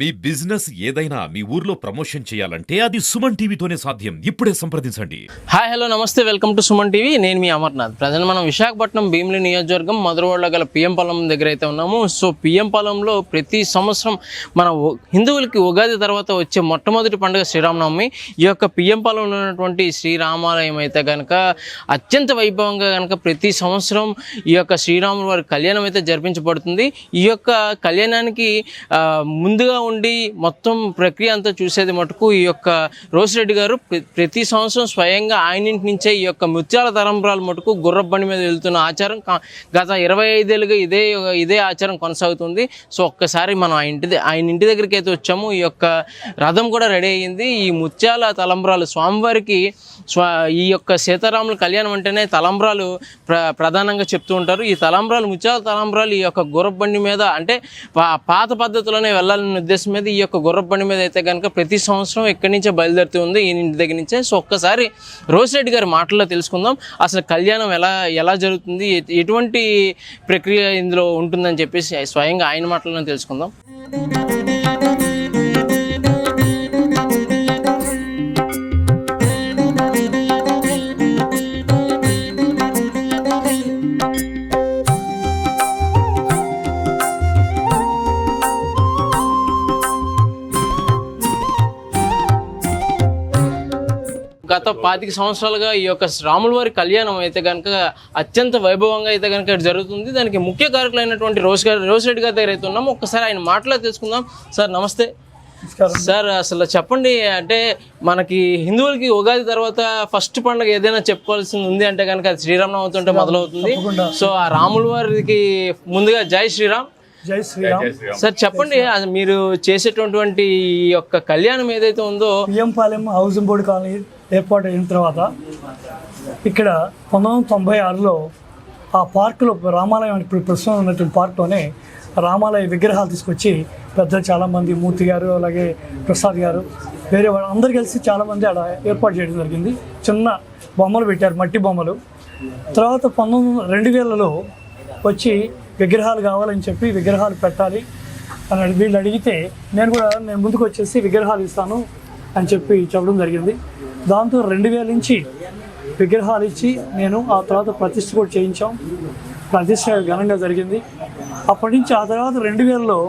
మీ business ఏదైనా మీ ఊర్లో promotion చేయాలంటే అది సుమన్ టీవీతోనే సాధ్యం. ఇప్పుడే సంప్రదించండి. హాయ్ హలో నమస్తే, వెల్కమ్ టు సుమన్ టీవీ. నేను మీ అమర్నాథ్. ప్రజెంట్ మనం విశాఖపట్నం భీమిలి నియోజకవర్గం మధురవాడలో గల పిఎం పాలెం దగ్గర అయితే ఉన్నాము. సో పిఎం పాలెంలో ప్రతి సంవత్సరం మన హిందువులకి ఉగాది తర్వాత వచ్చే మొట్టమొదటి పండుగ శ్రీరామనవమి. ఈ యొక్క పిఎం పాలెంలో ఉన్నటువంటి శ్రీరామాలయం అయితే కనుక అత్యంత వైభవంగా కనుక ప్రతి సంవత్సరం ఈ యొక్క శ్రీరాముల వారి కళ్యాణం అయితే జరిపించబడుతుంది. ఈ యొక్క కళ్యాణానికి ముందుగా ఉండి మొత్తం ప్రక్రియ అంతా చూసేది మటుకు ఈ యొక్క రోసిరెడ్డి గారు ప్రతి సంవత్సరం స్వయంగా ఆయన ఇంటి నుంచే ఈ యొక్క ముత్యాల తలంబ్రాల మటుకు గుర్రపు బండి మీద వెళ్తున్న ఆచారం గత 25 ఏళ్ళుగా ఇదే ఆచారం కొనసాగుతుంది. సో ఒక్కసారి మనం ఆయన ఇంటి దగ్గరికి అయితే వచ్చాము. ఈ యొక్క రథం కూడా రెడీ అయ్యింది. ఈ ముత్యాల తలంబ్రాలు స్వామివారికి ఈ యొక్క సీతారాముల కళ్యాణం అంటేనే తలంబ్రాలు ప్రధానంగా చెప్తూ ఉంటారు. ఈ తలంబ్రాలు ముత్యాల తలంబ్రాలు ఈ యొక్క గుర్రపు బండి మీద అంటే పాత పద్ధతిలోనే వెళ్ళాలనే ఉద్దేశం మీద ఈ యొక్క గుర్రపు బండి మీద అయితే కనుక ప్రతి సంవత్సరం ఇక్కడి నుంచే బయలుదేరుతూ ఉంది, ఈ ఇంటి దగ్గర నుంచే. సో ఒక్కసారి రోసిరెడ్డి గారి మాటల్లో తెలుసుకుందాం. అసలు కళ్యాణం ఎలా జరుగుతుంది, ఎటువంటి ప్రక్రియ ఇందులో ఉంటుందని చెప్పేసి స్వయంగా ఆయన మాటల్లోనే తెలుసుకుందాం. గత 25 సంవత్సరాలుగా ఈ యొక్క రాముల వారి కళ్యాణం అయితే కనుక అత్యంత వైభవంగా అయితే కనుక జరుగుతుంది. దానికి ముఖ్య కారకులైనటువంటి రోసిరెడ్డి గారి దగ్గర అయితే ఉన్నాము. ఒక్కసారి ఆయన మాటలో తెలుసుకుందాం. సార్ నమస్తే. సార్ అసలు చెప్పండి, అంటే మనకి హిందువులకి ఉగాది తర్వాత ఫస్ట్ పండుగ ఏదైనా చెప్పుకోవాల్సింది ఉంది అంటే కనుక అది శ్రీరామనవమితో మొదలవుతుంది. సో ఆ రాముల వారికి ముందుగా జై శ్రీరామ్. జై శ్రీరామ్. సార్ చెప్పండి, మీరు చేసేటటువంటి ఈ యొక్క కళ్యాణం ఏదైతే ఉందో PM Palem housing board colony ఏర్పాటు అయిన తర్వాత ఇక్కడ 1996లో ఆ పార్కులో రామాలయం ఇప్పుడు ప్రస్తుతం ఉన్నటువంటి పార్క్లోనే రామాలయ విగ్రహాలు తీసుకొచ్చి పెద్దలు చాలామంది మూర్తి గారు అలాగే ప్రసాద్ గారు వేరే వాళ్ళు అందరు కలిసి చాలామంది ఆడ ఏర్పాటు చేయడం జరిగింది. చిన్న బొమ్మలు పెట్టారు, మట్టి బొమ్మలు. తర్వాత 2000లో వచ్చి విగ్రహాలు కావాలని చెప్పి విగ్రహాలు పెట్టాలి అని వీళ్ళు అడిగితే నేను ముందుకు వచ్చేసి విగ్రహాలు ఇస్తాను అని చెప్పి చెప్పడం జరిగింది. దాంతో 2000 నుంచి విగ్రహాలు ఇచ్చి నేను ఆ తర్వాత ప్రతిష్ఠ కూడా చేయించాం. ప్రతిష్ఠ ఘనంగా జరిగింది. అప్పటి నుంచి ఆ తర్వాత 2000లో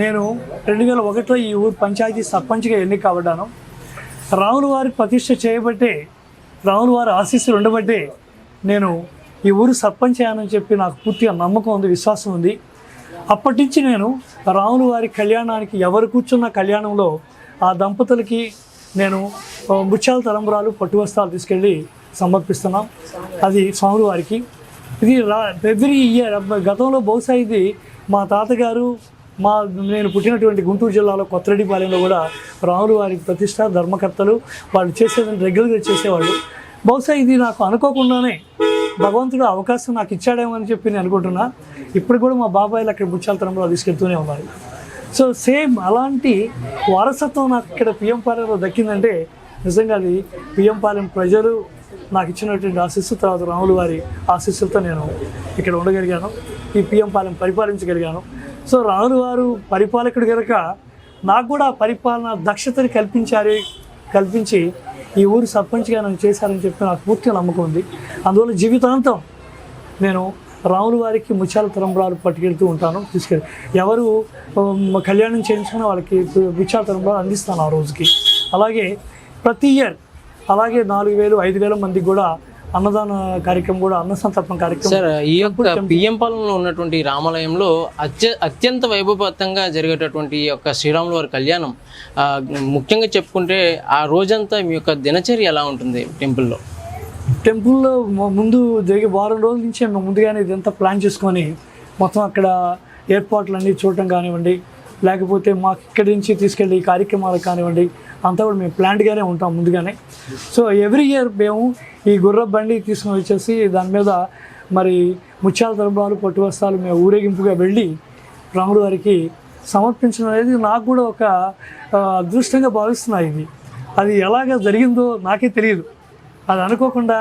నేను 2001లో ఈ ఊరు పంచాయతీ సర్పంచ్గా ఎన్నిక కాబడ్డాను. రాముల వారి ప్రతిష్ఠ చేయబట్టే, రాముల వారి ఆశీస్సులు ఉండబట్టే నేను ఈ ఊరు సర్పంచ్ అయ్యానని చెప్పి నాకు పూర్తిగా నమ్మకం ఉంది, విశ్వాసం ఉంది. అప్పటి నుంచి నేను రాముల వారి కళ్యాణానికి ఎవరు కూర్చున్న కళ్యాణంలో ఆ దంపతులకి నేను ముత్యాల తలంబ్రాలు పట్టు వస్త్రాలు తీసుకెళ్ళి సమర్పిస్తున్నాం. అది స్వాముల వారికి. ఇది ఎవ్రీ ఇయర్ గతంలో బహుశా ఇది మా తాతగారు నేను పుట్టినటువంటి గుంటూరు జిల్లాలో కొత్తరెడ్డిపాలెంలో కూడా రాముల వారి ప్రతిష్ట ధర్మకర్తలు వాళ్ళు చేసేదని రెగ్యులర్గా చేసేవాళ్ళు. బహుశా ఇది నాకు అనుకోకుండానే భగవంతుడు అవకాశం నాకు ఇచ్చాడేమో అని చెప్పి నేను అనుకుంటున్నా. ఇప్పుడు కూడా మా బాబాయిలు అక్కడ ముత్యాల తలంబ్రాలు తీసుకెళ్తూనే ఉన్నారు. సో సేమ్ అలాంటి వారసత్వం నాకు ఇక్కడ పిఎం పాలెంలో దక్కిందంటే నిజంగా అది పిఎం పాలెం ప్రజలు నాకు ఇచ్చినటువంటి ఆశీస్సు, తర్వాత రాముల వారి ఆశీస్సులతో నేను ఇక్కడ ఉండగలిగాను, ఈ పిఎం పాలెం పరిపాలించగలిగాను. సో రాముల వారు పరిపాలకుడు కనుక నాకు కూడా పరిపాలన దక్షతని కల్పించి ఈ ఊరు సర్పంచ్గా నన్ను చేశారని చెప్పి నాకు పూర్తిగా నమ్మకం ఉంది. అందువల్ల జీవితాంతం నేను రాముల వారికి ముత్యాల తలంబ్రాలు పట్టుకెళ్తూ ఉంటాను. తీసుకెళ్ళి ఎవరు కళ్యాణం చేయించుకున్న వాళ్ళకి ముత్యాల తలంబ్రాలు అందిస్తాను ఆ రోజుకి. అలాగే ప్రతి ఇయర్ అలాగే 4000, 5000 మందికి కూడా అన్నదాన కార్యక్రమం కూడా అన్న సంతర్పణ కార్యక్రమం. సార్ ఈ యొక్క పిఎం పాలెంలో ఉన్నటువంటి రామాలయంలో అత్యంత వైభవపతంగా జరిగేటటువంటి ఈ యొక్క శ్రీరాముల వారి కళ్యాణం ముఖ్యంగా చెప్పుకుంటే ఆ రోజంతా మీ యొక్క దినచర్య ఎలా ఉంటుంది టెంపుల్లో? టెంపుల్లో ముందు జరిగే వారం రోజుల నుంచి మేము ముందుగానే ఇదంతా ప్లాన్ చేసుకొని మొత్తం అక్కడ ఏర్పాట్లన్నీ చూడటం కానివ్వండి, లేకపోతే మాకు ఇక్కడి నుంచి తీసుకెళ్ళి కార్యక్రమాలు కానివ్వండి, అంతా కూడా మేము ప్లాన్డ్గానే ఉంటాం ముందుగానే. సో ఎవ్రీ ఇయర్ మేము ఈ గుర్రపు బండి తీసుకొని వచ్చేసి దాని మీద మరి ముత్యాల తలంబ్రాలు పట్టు వస్త్రాలు మేము ఊరేగింపుగా వెళ్ళి రాముల వారికి సమర్పించడం అనేది నాకు కూడా ఒక అదృష్టంగా భావిస్తున్నాయి. ఇది అది ఎలాగ జరిగిందో నాకే తెలియదు. అది అనుకోకుండా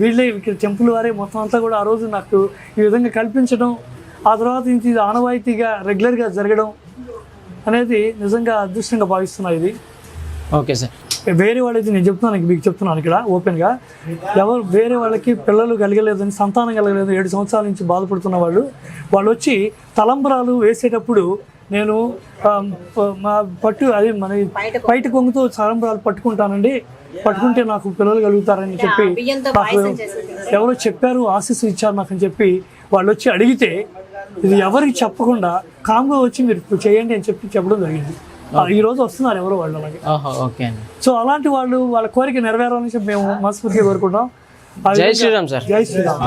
వీళ్ళే ఇక్కడ టెంపుల్ వారే మొత్తం అంతా కూడా ఆ రోజు నాకు ఈ విధంగా కల్పించడం, ఆ తర్వాత నుంచి ఇది ఆనవాయితీగా రెగ్యులర్గా జరగడం, అనేది నిజంగా అదృష్టంగా భావిస్తున్నా. ఇది ఓకే సార్. వేరే వాళ్ళది నేను చెప్తున్నాను, మీకు చెప్తున్నాను ఇక్కడ ఓపెన్గా, ఎవరు వేరే వాళ్ళకి పిల్లలు కలగలేదని, సంతానం కలగలేదు 7 సంవత్సరాల నుంచి బాధపడుతున్న వాళ్ళు వచ్చి తలంబరాలు వేసేటప్పుడు నేను మా పట్టు అది మన బయట కొంగుతో తలంబరాలు పట్టుకుంటే నాకు పిల్లలు కలుగుతారని చెప్పి నాకు ఎవరో చెప్పారు, ఆశీస్సు ఇచ్చారు నాకు అని చెప్పి వాళ్ళు వచ్చి అడిగితే ఇది ఎవరికి చెప్పకుండా కామ్గా వచ్చి మీరు చేయండి అని చెప్పడం జరిగింది. ఈ రోజు వస్తున్నారు ఎవరో వాళ్ళు అలాగే. ఓకే అండి. సో అలాంటి వాళ్ళ కోరిక నెరవేరాలని చెప్పి మేము మనస్ఫూర్తిగా కోరుకుంటాం. జై శ్రీరామ్ సార్. జై శ్రీరామ్.